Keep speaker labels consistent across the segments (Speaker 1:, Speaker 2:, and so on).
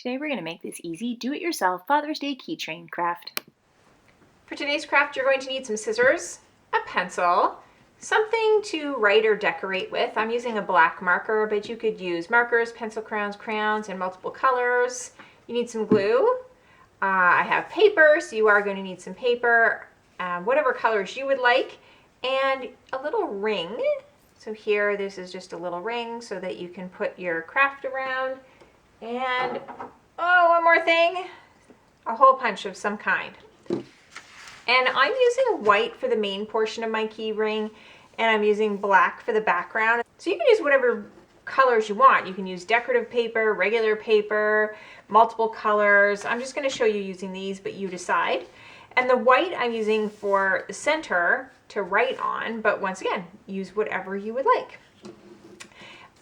Speaker 1: Today we're going to make this easy, do-it-yourself Father's Day keychain craft.
Speaker 2: For today's craft, you're going to need some scissors, a pencil, something to write or decorate with. I'm using a black marker, but you could use markers, pencil crayons in multiple colors. You need some glue. I have paper, so you are going to need some paper, whatever colors you would like, and a little ring. So here, this is just a little ring so that you can put your craft around. And, oh, one more thing, a hole punch of some kind. And I'm using white for the main portion of my key ring, and I'm using black for the background. So you can use whatever colors you want. You can use decorative paper, regular paper, multiple colors. I'm just going to show you using these, but you decide. And the white I'm using for the center to write on, but once again, use whatever you would like.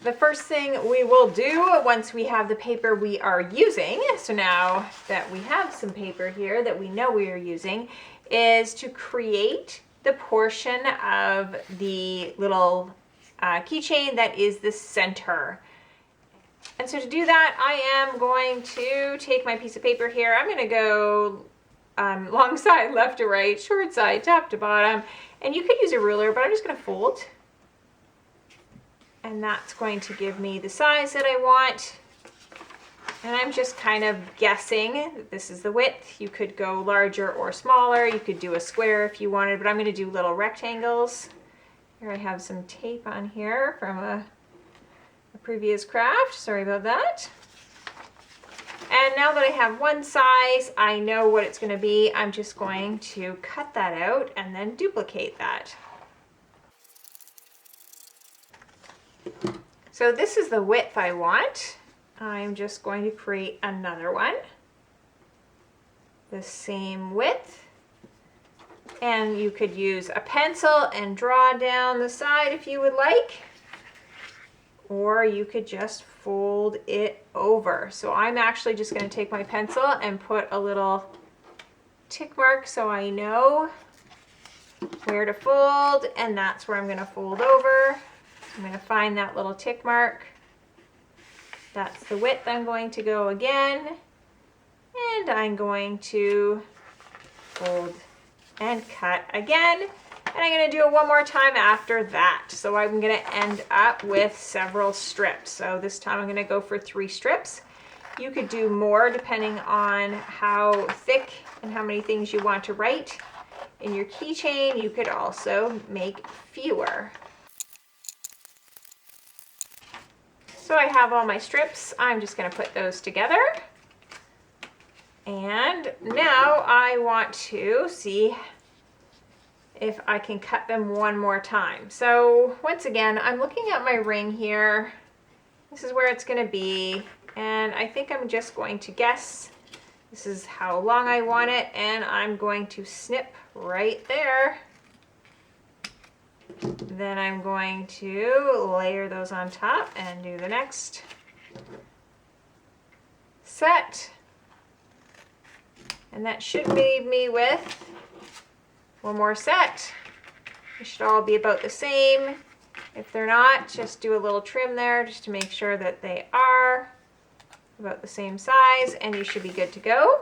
Speaker 2: The first thing we will do once we have the paper we are using, so now that we have some paper here that we know we are using, is to create the portion of the little keychain that is the center. And so to do that, I am going to take my piece of paper here. I'm going to go long side, left to right, short side, top to bottom. And you could use a ruler, but I'm just going to fold. And that's going to give me the size that I want. And I'm just kind of guessing that this is the width. You could go larger or smaller. You could do a square if you wanted, but I'm going to do little rectangles. Here I have some tape on here from a previous craft. Sorry about that. And now that I have one size, I know what it's going to be. I'm just going to cut that out and then duplicate that. So this is the width I want. I'm just going to create another one, the same width. And you could use a pencil and draw down the side if you would like, or you could just fold it over. So I'm actually just going to take my pencil and put a little tick mark so I know where to fold, and that's where I'm going to fold over. I'm going to find that little tick mark. That's the width I'm going to go again. And I'm going to fold and cut again. And I'm going to do it one more time after that. So I'm going to end up with several strips. So this time I'm going to go for 3 strips. You could do more depending on how thick and how many things you want to write. In your keychain, you could also make fewer. So I have all my strips. I'm just going to put those together. And now I want to see if I can cut them one more time. So once again, I'm looking at my ring here. This is where it's going to be. And I think I'm just going to guess. This is how long I want it. And I'm going to snip right there. Then I'm going to layer those on top and do the next set. And that should leave me with one more set. They should all be about the same. If they're not, just do a little trim there just to make sure that they are about the same size, and you should be good to go.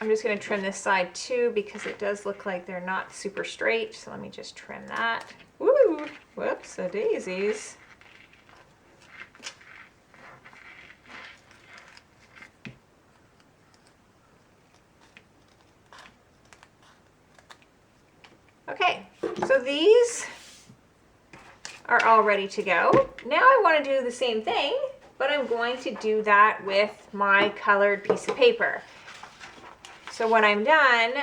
Speaker 2: I'm just going to trim this side too because it does look like they're not super straight. So let me just trim that. Woo! Whoops, a daisies. Okay, so these are all ready to go. Now I want to do the same thing, but I'm going to do that with my colored piece of paper. So when I'm done,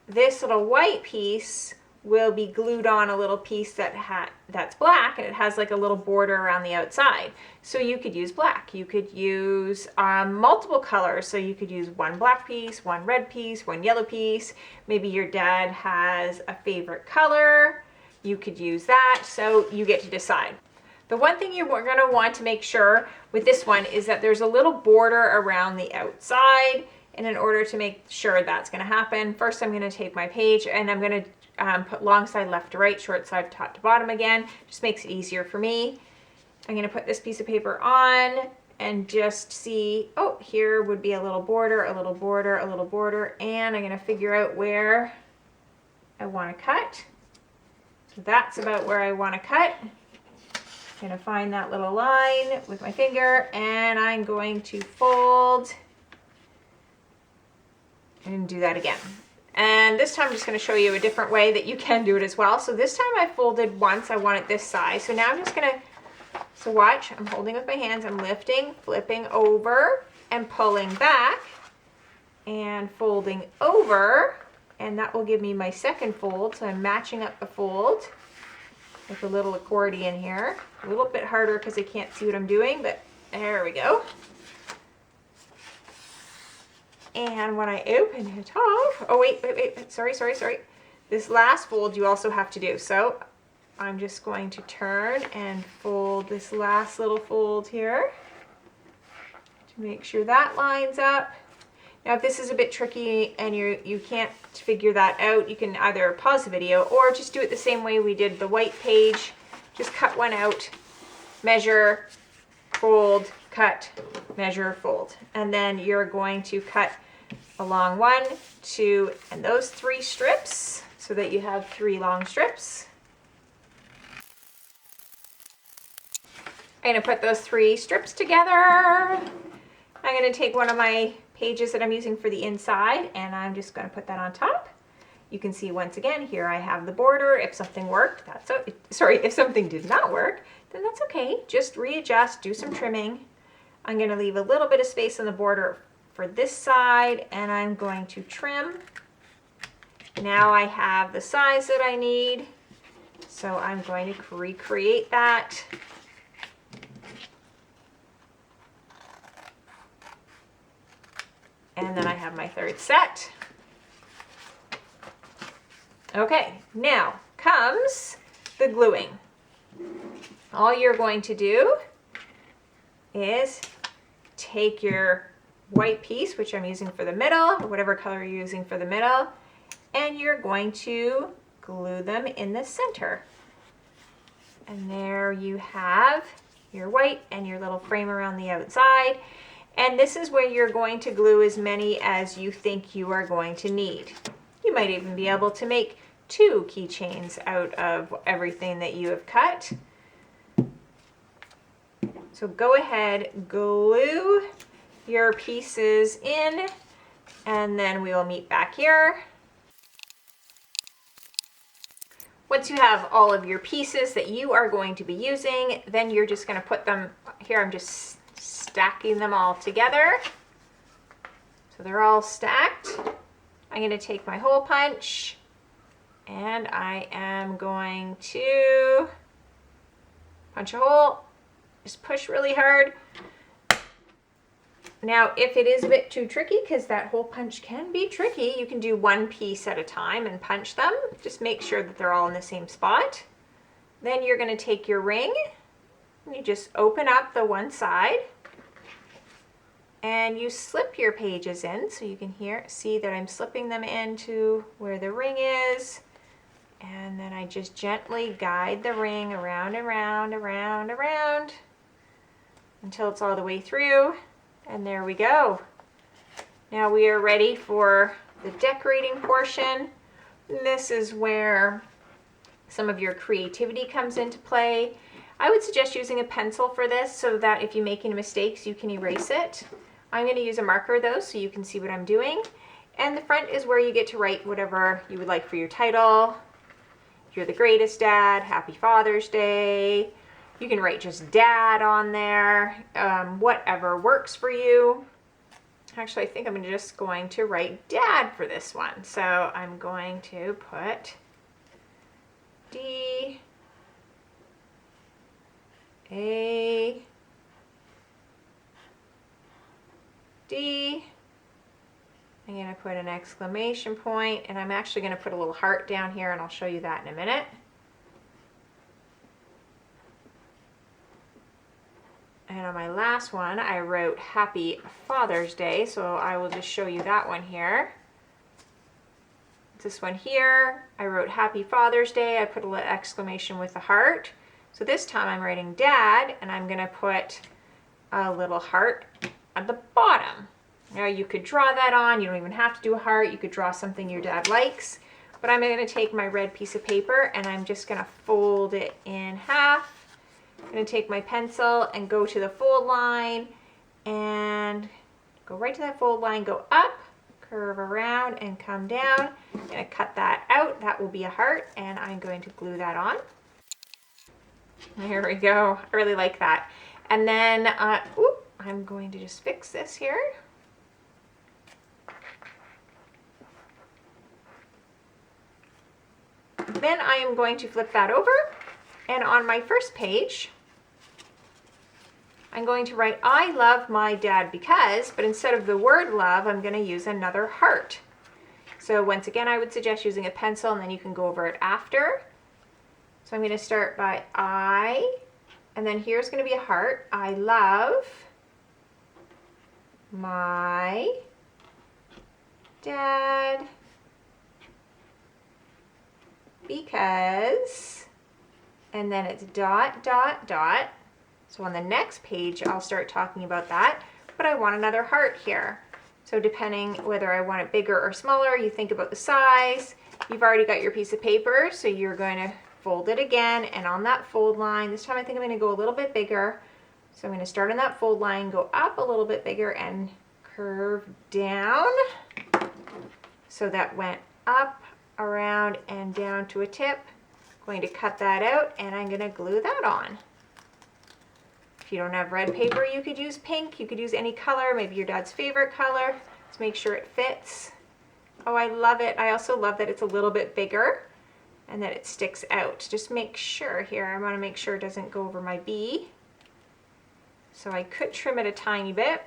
Speaker 2: this little white piece will be glued on a little piece that's black, and it has like a little border around the outside. So you could use black. You could use multiple colors. So you could use one black piece, one red piece, one yellow piece. Maybe your dad has a favorite color. You could use that. So you get to decide. The one thing you're going to want to make sure with this one is that there's a little border around the outside. And in order to make sure that's going to happen, first I'm going to take my page and I'm going to put long side left to right, short side top to bottom again. Just makes it easier for me. I'm going to put this piece of paper on and just see, oh, here would be a little border, a little border, a little border, and I'm gonna figure out where I wanna cut. So that's about where I wanna cut. I'm gonna find that little line with my finger, and I'm going to fold and do that again. And this time I'm just going to show you a different way that you can do it as well. So this time I folded once, I want it this size. So now I'm just going to, so watch, I'm holding with my hands, I'm lifting, flipping over and pulling back and folding over, and that will give me my second fold. So I'm matching up the fold with a little accordion here. A little bit harder because I can't see what I'm doing, but there we go. And when I open it up, oh wait, sorry. This last fold you also have to do. So I'm just going to turn and fold this last little fold here to make sure that lines up. Now if this is a bit tricky and you can't figure that out, you can either pause the video or just do it the same way we did the white page. Just cut one out, measure, fold, cut, measure, fold. And then you're going to cut along 1, 2, and those 3 strips so that you have 3 long strips. I'm going to put those 3 strips together. I'm going to take one of my pages that I'm using for the inside, and I'm just going to put that on top. You can see once again here I have the border. If something worked, if something did not work, then that's okay. Just readjust, do some trimming. I'm going to leave a little bit of space on the border for this side, and I'm going to trim. Now I have the size that I need, so I'm going to recreate that. And then I have my 3rd set. Okay, now comes the gluing. All you're going to do is take your white piece, which I'm using for the middle, or whatever color you're using for the middle, and you're going to glue them in the center. And there you have your white and your little frame around the outside. And this is where you're going to glue as many as you think you are going to need. You might even be able to make 2 keychains out of everything that you have cut. So go ahead, glue your pieces in, and then we will meet back here. Once you have all of your pieces that you are going to be using, then you're just going to put them here. I'm just stacking them all together. So they're all stacked. I'm going to take my hole punch, and I am going to punch a hole. Just push really hard. Now, if it is a bit too tricky, because that hole punch can be tricky, you can do 1 piece at a time and punch them. Just make sure that they're all in the same spot. Then you're going to take your ring, and you just open up the one side, and you slip your pages in, so you can see that I'm slipping them into where the ring is, and then I just gently guide the ring around and around, around, around, until it's all the way through. And there we go. Now we are ready for the decorating portion. This is where some of your creativity comes into play. I would suggest using a pencil for this so that if you make any mistakes, you can erase it. I'm going to use a marker though, so you can see what I'm doing. And the front is where you get to write whatever you would like for your title. You're the greatest dad, happy Father's Day. You can write just dad on there, whatever works for you. Actually, I think I'm just going to write dad for this one. So I'm going to put D, A, D. I'm going to put an exclamation point, and I'm actually going to put a little heart down here, and I'll show you that in a minute. And on my last one, I wrote Happy Father's Day, so I will just show you that one here. This one here, I wrote Happy Father's Day. I put a little exclamation with a heart. So this time I'm writing Dad, and I'm going to put a little heart at the bottom. Now you could draw that on. You don't even have to do a heart. You could draw something your dad likes. But I'm going to take my red piece of paper and I'm just going to fold it in half. I'm going to take my pencil and go to the fold line and go right to that fold line, go up, curve around and come down. I'm going to cut that out. That will be a heart and I'm going to glue that on. There we go. I really like that. And then I'm going to just fix this here. Then I am going to flip that over, and on my first page, I'm going to write, I love my dad because, but instead of the word love, I'm going to use another heart. So once again, I would suggest using a pencil, and then you can go over it after. So I'm going to start by I, and then here's going to be a heart. I love my dad because, and then it's dot, dot, dot. So on the next page, I'll start talking about that, but I want another heart here. So depending whether I want it bigger or smaller, you think about the size. You've already got your piece of paper, so you're going to fold it again, and on that fold line, this time I think I'm going to go a little bit bigger. So I'm going to start on that fold line, go up a little bit bigger, and curve down. So that went up, around, and down to a tip. I'm going to cut that out, and I'm going to glue that on. If you don't have red paper, you could use pink. You could use any color, maybe your dad's favorite color. Just make sure it fits. Oh, I love it. I also love that it's a little bit bigger and that it sticks out. Just make sure here, I want to make sure it doesn't go over my B. So I could trim it a tiny bit.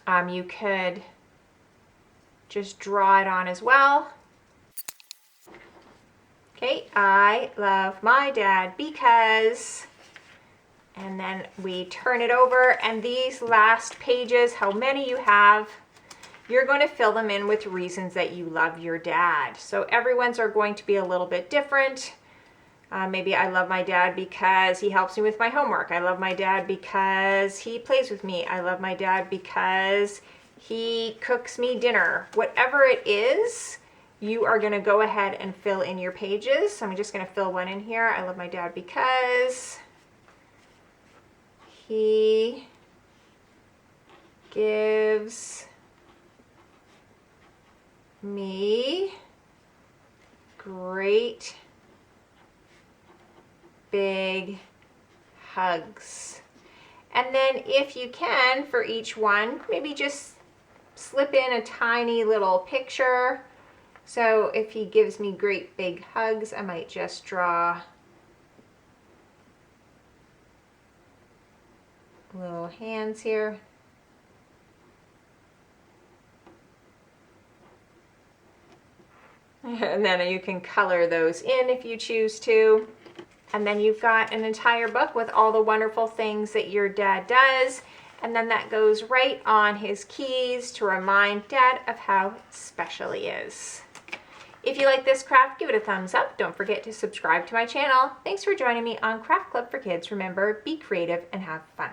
Speaker 2: You could just draw it on as well. Okay, I love my dad because, and then we turn it over, and these last pages, how many you have, you're going to fill them in with reasons that you love your dad. So everyone's are going to be a little bit different. Maybe I love my dad because he helps me with my homework. I love my dad because he plays with me. I love my dad because he cooks me dinner. Whatever it is, you are going to go ahead and fill in your pages. So I'm just going to fill one in here. I love my dad because he gives me great big hugs. And then if you can, for each one, maybe just slip in a tiny little picture. So if he gives me great big hugs, I might just draw little hands here. And then you can color those in if you choose to. And then you've got an entire book with all the wonderful things that your dad does. And then that goes right on his keys to remind Dad of how special he is. If you like this craft, give it a thumbs up. Don't forget to subscribe to my channel. Thanks for joining me on Craft Club for Kids. Remember, be creative and have fun.